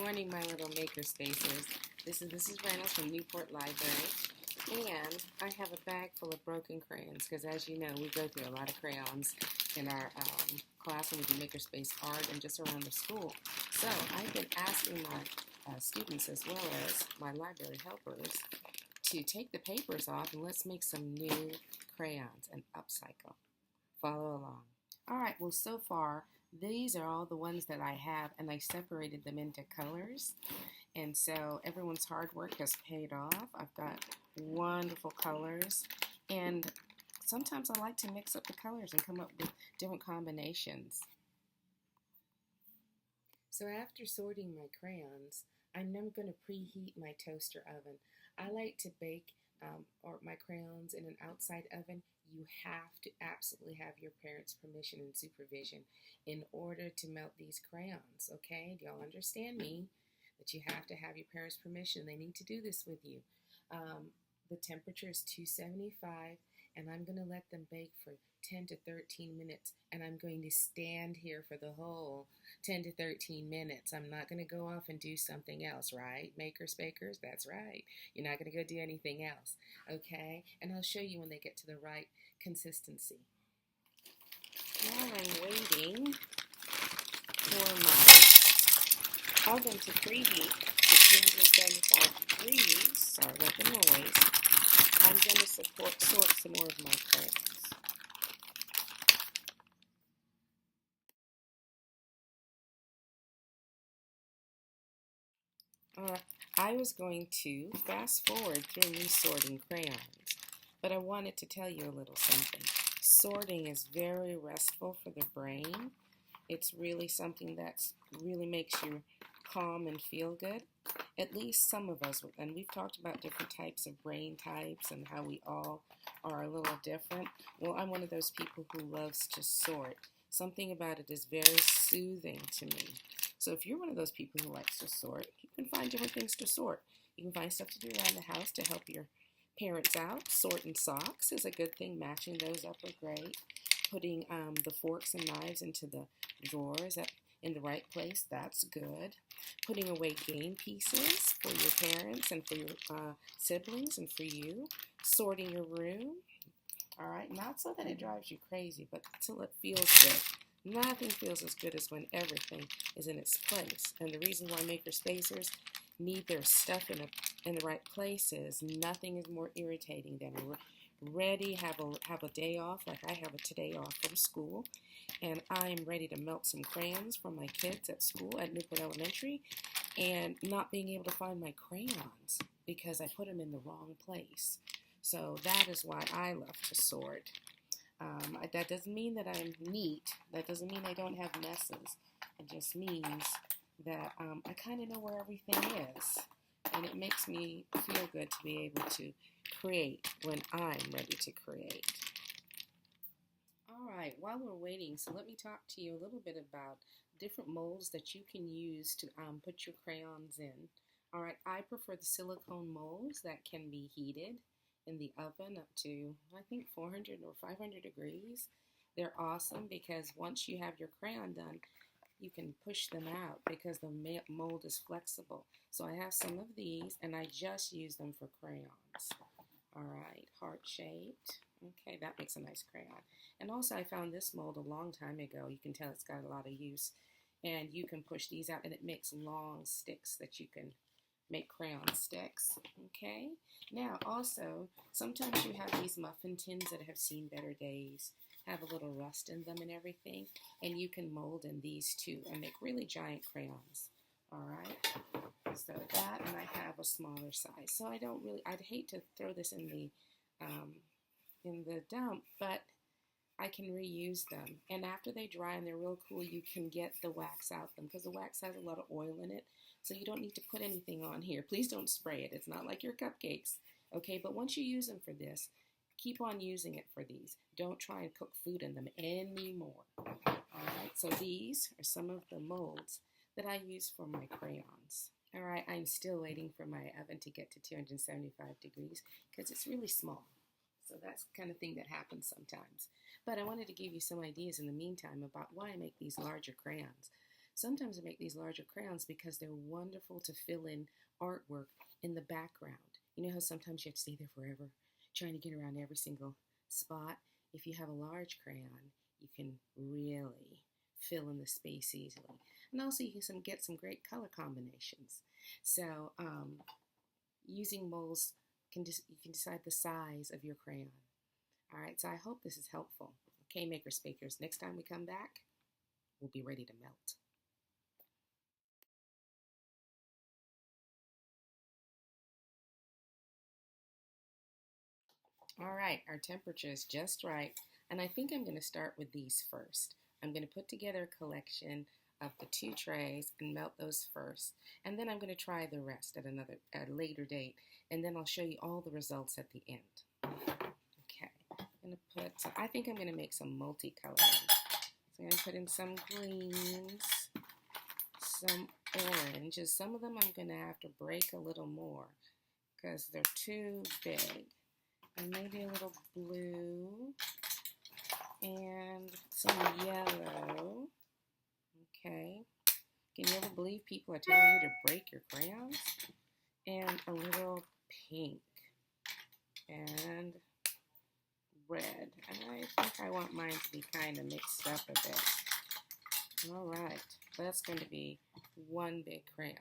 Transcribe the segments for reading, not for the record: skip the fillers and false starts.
morning, my little makerspaces. This is Reynolds from Newport Library, and I have a bag full of broken crayons because, as you know, we go through a lot of crayons in our class when we do makerspace art and just around the school. So I've been asking my students as well as my library helpers to take the papers off and let's make some new crayons and upcycle. Follow along. All right, well, so far, these are all the ones that I have, and I separated them into colors. And so everyone's hard work has paid off. I've got wonderful colors. And sometimes I like to mix up the colors and come up with different combinations. So after sorting my crayons, I'm now going to preheat my toaster oven. I like to bake my crayons in an outside oven. You have to absolutely have your parents' permission and supervision in order to melt these crayons, okay? Do y'all understand me? That you have to have your parents' permission. They need to do this with you. The temperature is 275, and I'm going to let them bake for 10 to 13 minutes, and I'm going to stand here for the whole 10 to 13 minutes. I'm not going to go off and do something else, right? Makers, bakers, that's right. You're not going to go do anything else, okay? And I'll show you when they get to the right consistency. While I'm waiting for my oven to preheat to 275 degrees, sorry about the noise, I'm going to sort some more of my crayons. I was going to fast forward through me sorting crayons, but I wanted to tell you a little something. Sorting is very restful for the brain. It's really something that really makes you calm and feel good. At least some of us, and we've talked about different types of brain types and how we all are a little different. Well, I'm one of those people who loves to sort. Something about it is very soothing to me. So if you're one of those people who likes to sort, you can find different things to sort. You can find stuff to do around the house to help your parents out. Sorting socks is a good thing. Matching those up are great. Putting the forks and knives into the drawers in the right place, that's good. Putting away game pieces for your parents and for your siblings and for you. Sorting your room. All right, not so that it drives you crazy, but until it feels good. Nothing feels as good as when everything is in its place. And the reason why makerspacers need their stuff in the right place is nothing is more irritating than ready, have a day off, like I have a today off from school, and I am ready to melt some crayons for my kids at school at Newport Elementary, and not being able to find my crayons because I put them in the wrong place. So that is why I love to sort. That doesn't mean that I'm neat. That doesn't mean I don't have messes. It just means that I kind of know where everything is. And it makes me feel good to be able to create when I'm ready to create. All right, while we're waiting, so let me talk to you a little bit about different molds that you can use to put your crayons in. All right, I prefer the silicone molds that can be heated in the oven up to, I think, 400 or 500 degrees. They're awesome because once you have your crayon done, you can push them out because the mold is flexible. So I have some of these, and I just use them for crayons. All right, heart-shaped. Okay, that makes a nice crayon. And also I found this mold a long time ago. You can tell it's got a lot of use. And you can push these out, and it makes long sticks that you can make crayon sticks. Okay, now also sometimes you have these muffin tins that have seen better days, have a little rust in them and everything, and you can mold in these too and make really giant crayons. All right, so that, and I have a smaller size, so I'd hate to throw this in the dump, but I can reuse them. And after they dry and they're real cool, you can get the wax out them because the wax has a lot of oil in it. So you don't need to put anything on here. Please don't spray it. It's not like your cupcakes. Okay, but once you use them for this, keep on using it for these. Don't try and cook food in them anymore. All right, so these are some of the molds that I use for my crayons. All right, I'm still waiting for my oven to get to 275 degrees because it's really small. So that's the kind of thing that happens sometimes. But I wanted to give you some ideas in the meantime about why I make these larger crayons. Sometimes I make these larger crayons because they're wonderful to fill in artwork in the background. You know how sometimes you have to stay there forever trying to get around every single spot? If you have a large crayon, you can really fill in the space easily. And also you can get some great color combinations. So using molds, you can decide the size of your crayon. All right, so I hope this is helpful. Okay, Makerspakers, next time we come back, we'll be ready to melt. All right, our temperature is just right, and I think I'm going to start with these first. I'm going to put together a collection of the 2 trays and melt those first, and then I'm going to try the rest at a later date, and then I'll show you all the results at the end. Okay, I think I'm going to make some multicolored. So I'm going to put in some greens, some oranges. Some of them I'm going to have to break a little more because they're too big. And maybe a little blue and some yellow. Okay. Can you ever believe people are telling you to break your crayons? And a little pink and red. And I think I want mine to be kind of mixed up a bit. All right. That's going to be one big crayon.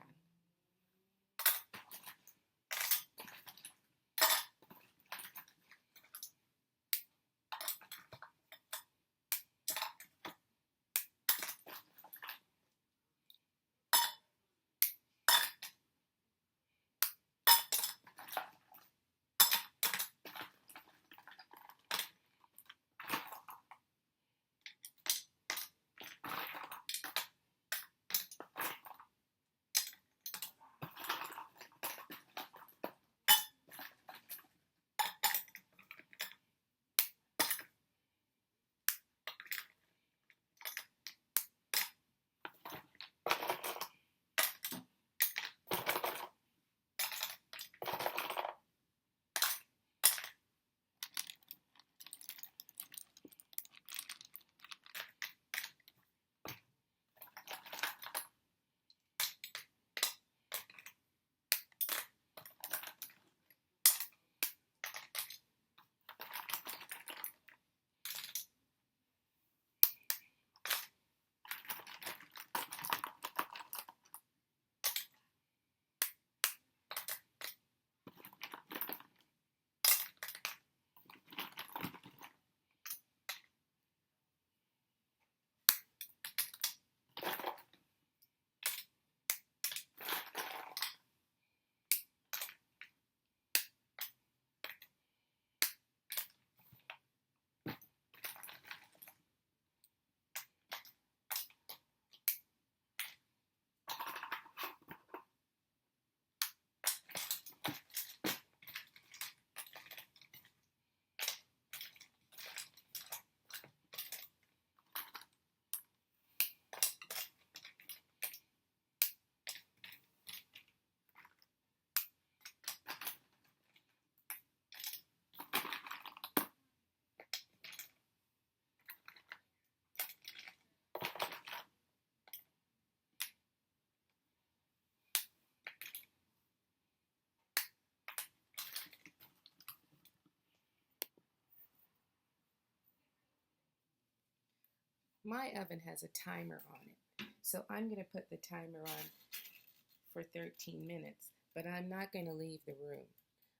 My oven has a timer on it, so I'm going to put the timer on for 13 minutes, but I'm not going to leave the room,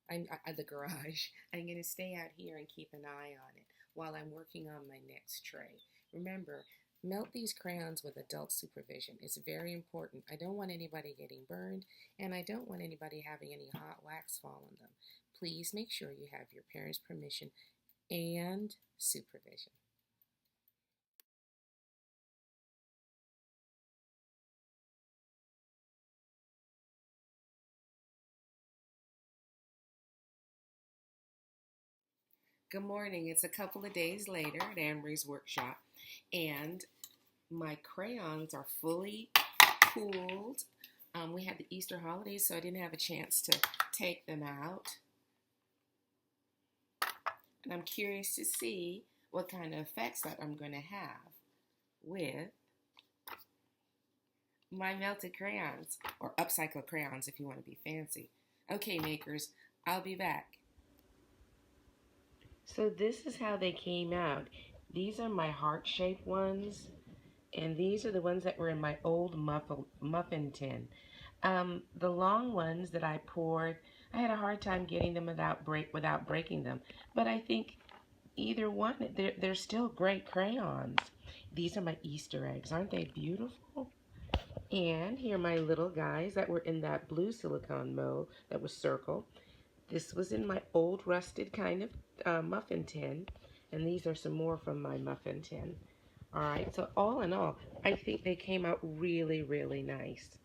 the garage. I'm going to stay out here and keep an eye on it while I'm working on my next tray. Remember, melt these crayons with adult supervision. It's very important. I don't want anybody getting burned, and I don't want anybody having any hot wax fall on them. Please make sure you have your parents' permission and supervision. Good morning. It's a couple of days later at Anne-Marie's workshop, and my crayons are fully cooled. We had the Easter holidays, so I didn't have a chance to take them out. And I'm curious to see what kind of effects that I'm going to have with my melted crayons, or upcycle crayons if you want to be fancy. Okay, makers, I'll be back. So this is how they came out. These are my heart-shaped ones, and these are the ones that were in my old muffin tin. The long ones that I poured, I had a hard time getting them without breaking them. But I think either one, they're still great crayons. These are my Easter eggs. Aren't they beautiful? And here are my little guys that were in that blue silicone mold that was circle. This was in my old rusted kind of muffin tin. And these are some more from my muffin tin. All right, so all in all, I think they came out really, really nice.